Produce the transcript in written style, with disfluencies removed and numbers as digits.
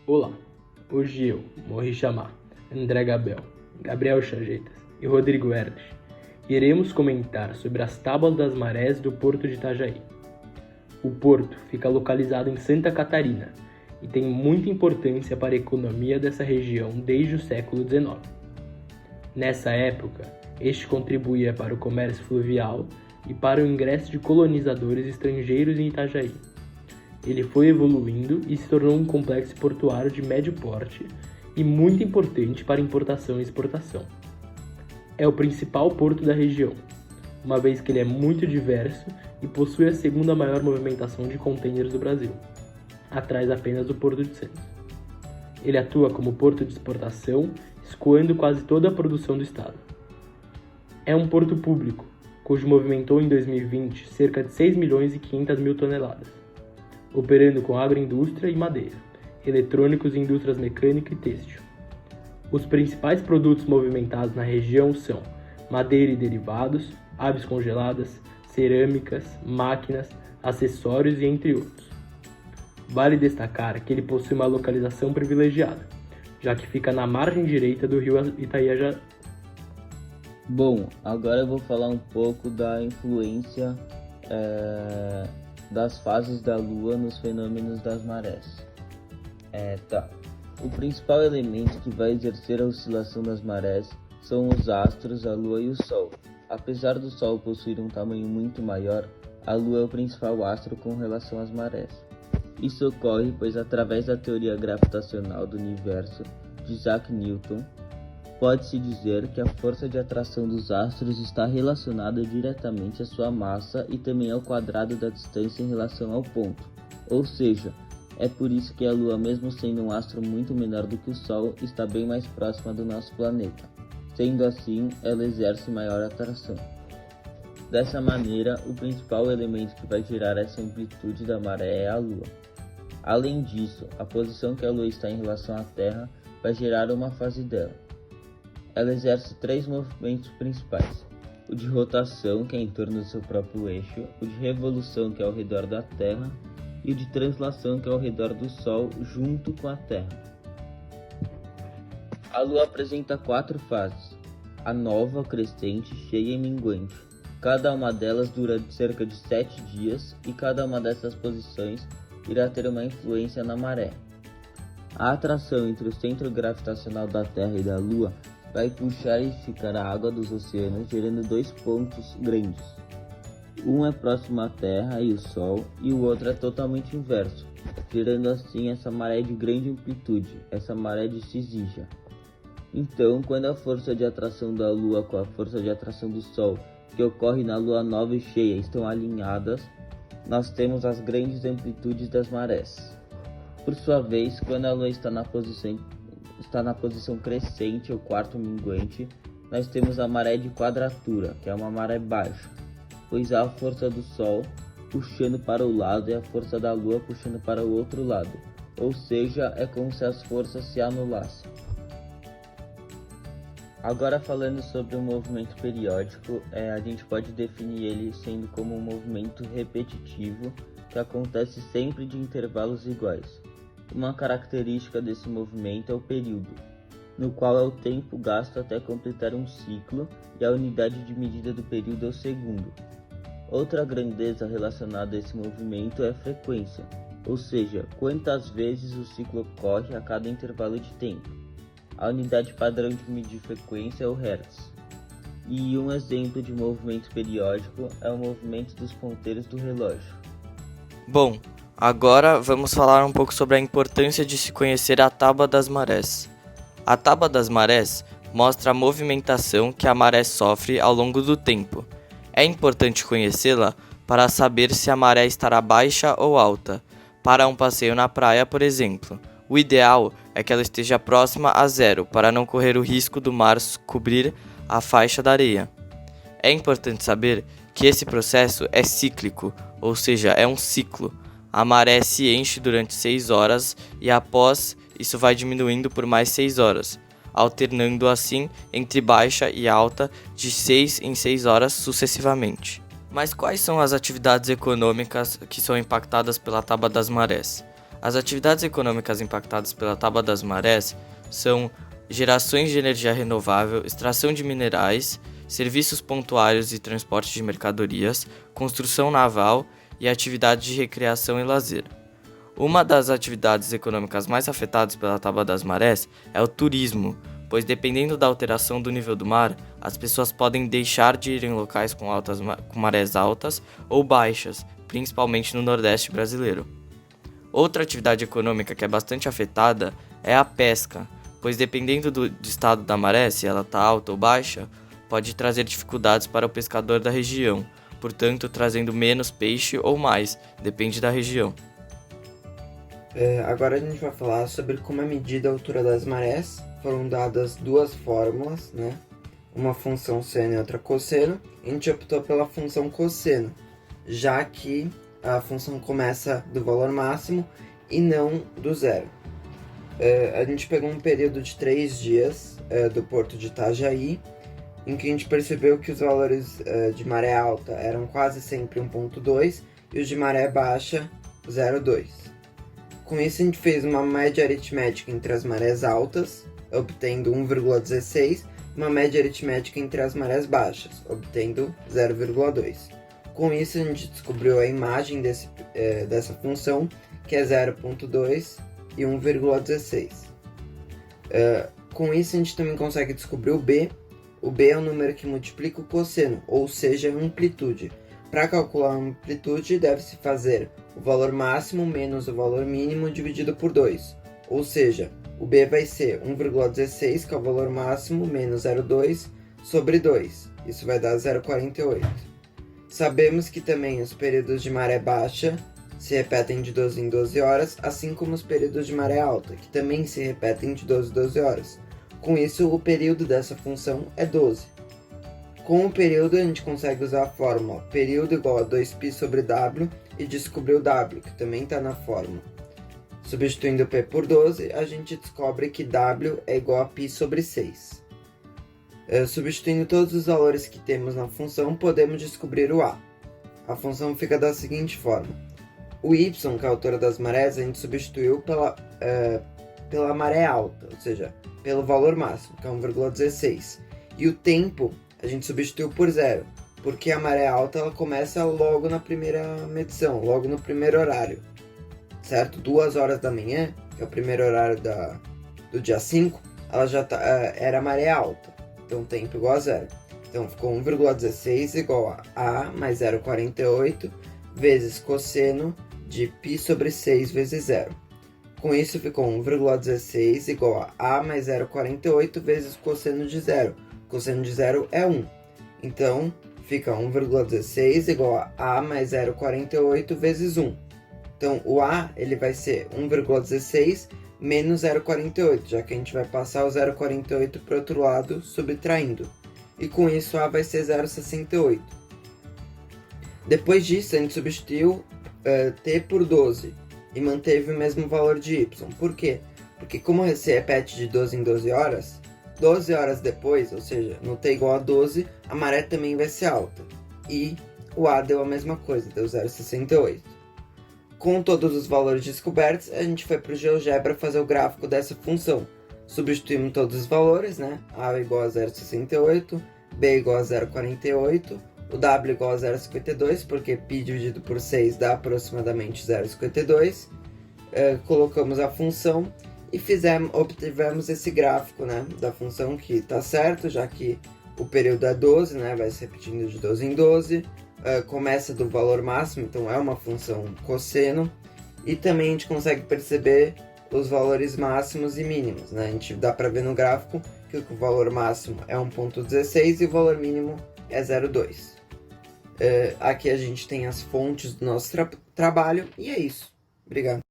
Olá, hoje eu, Morri Chamar, André Gabriel Chajetas e Rodrigo Erlich iremos comentar sobre as tábuas das marés do Porto de Itajaí. O porto fica localizado em Santa Catarina e tem muita importância para a economia dessa região desde o século XIX. Nessa época, este contribuía para o comércio fluvial e para o ingresso de colonizadores estrangeiros em Itajaí. Ele foi evoluindo e se tornou um complexo portuário de médio porte e muito importante para importação e exportação. É o principal porto da região, uma vez que ele é muito diverso e possui a segunda maior movimentação de contêineres do Brasil, atrás apenas do Porto de Santos. Ele atua como porto de exportação, escoando quase toda a produção do estado. É um porto público, cujo movimentou em 2020 cerca de 6 milhões e 500 mil toneladas, operando com agroindústria e madeira, eletrônicos e indústrias mecânica e têxtil. Os principais produtos movimentados na região são madeira e derivados, aves congeladas, cerâmicas, máquinas, acessórios e entre outros. Vale destacar que ele possui uma localização privilegiada, já que fica na margem direita do rio Itaiaja. Bom, agora eu vou falar um pouco da influência das fases da Lua nos fenômenos das marés. O principal elemento que vai exercer a oscilação das marés são os astros, a Lua e o Sol. Apesar do Sol possuir um tamanho muito maior, a Lua é o principal astro com relação às marés. Isso ocorre pois, através da teoria gravitacional do universo de Isaac Newton, pode-se dizer que a força de atração dos astros está relacionada diretamente à sua massa e também ao quadrado da distância em relação ao ponto. Ou seja, é por isso que a Lua, mesmo sendo um astro muito menor do que o Sol, está bem mais próxima do nosso planeta. Sendo assim, ela exerce maior atração. Dessa maneira, o principal elemento que vai gerar essa amplitude da maré é a Lua. Além disso, a posição que a Lua está em relação à Terra vai gerar uma fase dela. Ela exerce 3 movimentos principais: o de rotação, que é em torno do seu próprio eixo, o de revolução, que é ao redor da Terra, e o de translação, que é ao redor do Sol, junto com a Terra. A Lua apresenta 4 fases: a nova, crescente, cheia e minguante. Cada uma delas dura cerca de 7 dias e cada uma dessas posições irá ter uma influência na maré. A atração entre o centro gravitacional da Terra e da Lua vai puxar e esticar a água dos oceanos, gerando 2 pontos grandes. Um é próximo à Terra e o Sol, e o outro é totalmente inverso, gerando assim essa maré de grande amplitude, essa maré de Cisígia. Então, quando a força de atração da Lua com a força de atração do Sol, que ocorre na Lua nova e cheia, estão alinhadas, nós temos as grandes amplitudes das marés. Por sua vez, quando a Lua está na posição crescente ou quarto minguante, nós temos a maré de quadratura, que é uma maré baixa, pois há a força do Sol puxando para o lado e a força da Lua puxando para o outro lado, ou seja, é como se as forças se anulassem. Agora falando sobre o movimento periódico, a gente pode definir ele sendo como um movimento repetitivo que acontece sempre de intervalos iguais. Uma característica desse movimento é o período, no qual é o tempo gasto até completar um ciclo, e a unidade de medida do período é o segundo. Outra grandeza relacionada a esse movimento é a frequência, ou seja, quantas vezes o ciclo ocorre a cada intervalo de tempo. A unidade padrão de medir frequência é o Hertz. E um exemplo de movimento periódico é o movimento dos ponteiros do relógio. Bom, agora vamos falar um pouco sobre a importância de se conhecer a tábua das marés. A tábua das marés mostra a movimentação que a maré sofre ao longo do tempo. É importante conhecê-la para saber se a maré estará baixa ou alta. Para um passeio na praia, por exemplo, o ideal é que ela esteja próxima a zero para não correr o risco do mar cobrir a faixa da areia. É importante saber que esse processo é cíclico, ou seja, é um ciclo. A maré se enche durante 6 horas e após isso vai diminuindo por mais 6 horas, alternando assim entre baixa e alta de 6 em 6 horas sucessivamente. Mas quais são as atividades econômicas que são impactadas pela tábua das marés? As atividades econômicas impactadas pela tábua das marés são gerações de energia renovável, extração de minerais, serviços pontuários e transporte de mercadorias, construção naval e atividades de recreação e lazer. Uma das atividades econômicas mais afetadas pela tábua das marés é o turismo, pois dependendo da alteração do nível do mar, as pessoas podem deixar de ir em locais com marés altas ou baixas, principalmente no Nordeste brasileiro. Outra atividade econômica que é bastante afetada é a pesca, pois dependendo do estado da maré, se ela está alta ou baixa, pode trazer dificuldades para o pescador da região, portanto trazendo menos peixe ou mais, depende da região. Agora a gente vai falar sobre como é medida a altura das marés. Foram dadas duas fórmulas, né? Uma função seno e outra cosseno. A gente optou pela função cosseno, já que a função começa do valor máximo e não do zero. A gente pegou um período de 3 dias do porto de Itajaí, em que a gente percebeu que os valores de maré alta eram quase sempre 1,2 e os de maré baixa 0,2. Com isso a gente fez uma média aritmética entre as marés altas, obtendo 1,16, e uma média aritmética entre as marés baixas, obtendo 0,2. Com isso, a gente descobriu a imagem dessa função, que é 0,2 e 1,16. Com isso, a gente também consegue descobrir o B. O B é o número que multiplica o cosseno, ou seja, a amplitude. Para calcular a amplitude, deve-se fazer o valor máximo menos o valor mínimo dividido por 2. Ou seja, o B vai ser 1,16, que é o valor máximo, menos 0,2 sobre 2. Isso vai dar 0,48. Sabemos que também os períodos de maré baixa se repetem de 12 em 12 horas, assim como os períodos de maré alta, que também se repetem de 12 em 12 horas. Com isso, o período dessa função é 12. Com o período, a gente consegue usar a fórmula período igual a 2π sobre w e descobrir o w, que também está na fórmula. Substituindo p por 12, a gente descobre que w é igual a π sobre 6. Substituindo todos os valores que temos na função, podemos descobrir o a. A função fica da seguinte forma. O y, que é a altura das marés, a gente substituiu pela maré alta, ou seja, pelo valor máximo, que é 1,16. E o tempo a gente substituiu por 0, porque a maré alta ela começa logo na primeira medição, logo no primeiro horário, certo? 2 horas da manhã, que é o primeiro horário do dia 5, ela já era maré alta. Então, tempo igual a 0. Então, ficou 1,16 igual a mais 0,48 vezes cosseno de π sobre 6 vezes 0. Com isso, ficou 1,16 igual a mais 0,48 vezes cosseno de 0. Cosseno de 0 é 1. Então, fica 1,16 igual a mais 0,48 vezes 1. Então, o a ele vai ser 1,16 menos 0,48, já que a gente vai passar o 0,48 para o outro lado, subtraindo. E com isso, a vai ser 0,68. Depois disso, a gente substituiu t por 12 e manteve o mesmo valor de y. Por quê? Porque como se repete de 12 em 12 horas, 12 horas depois, ou seja, no t igual a 12, a maré também vai ser alta. E o a deu a mesma coisa, deu 0,68. Com todos os valores descobertos, a gente foi para o GeoGebra fazer o gráfico dessa função. Substituímos todos os valores, né? A igual a 0,68, B igual a 0,48, o W igual a 0,52, porque π dividido por 6 dá aproximadamente 0,52. Colocamos a função e obtivemos esse gráfico, né, da função, que está certo, já que o período é 12, né, vai se repetindo de 12 em 12. Começa do valor máximo, então é uma função cosseno, e também a gente consegue perceber os valores máximos e mínimos, né? A gente dá para ver no gráfico que o valor máximo é 1,16 e o valor mínimo é 0,2. Aqui a gente tem as fontes do nosso trabalho e é isso. Obrigado.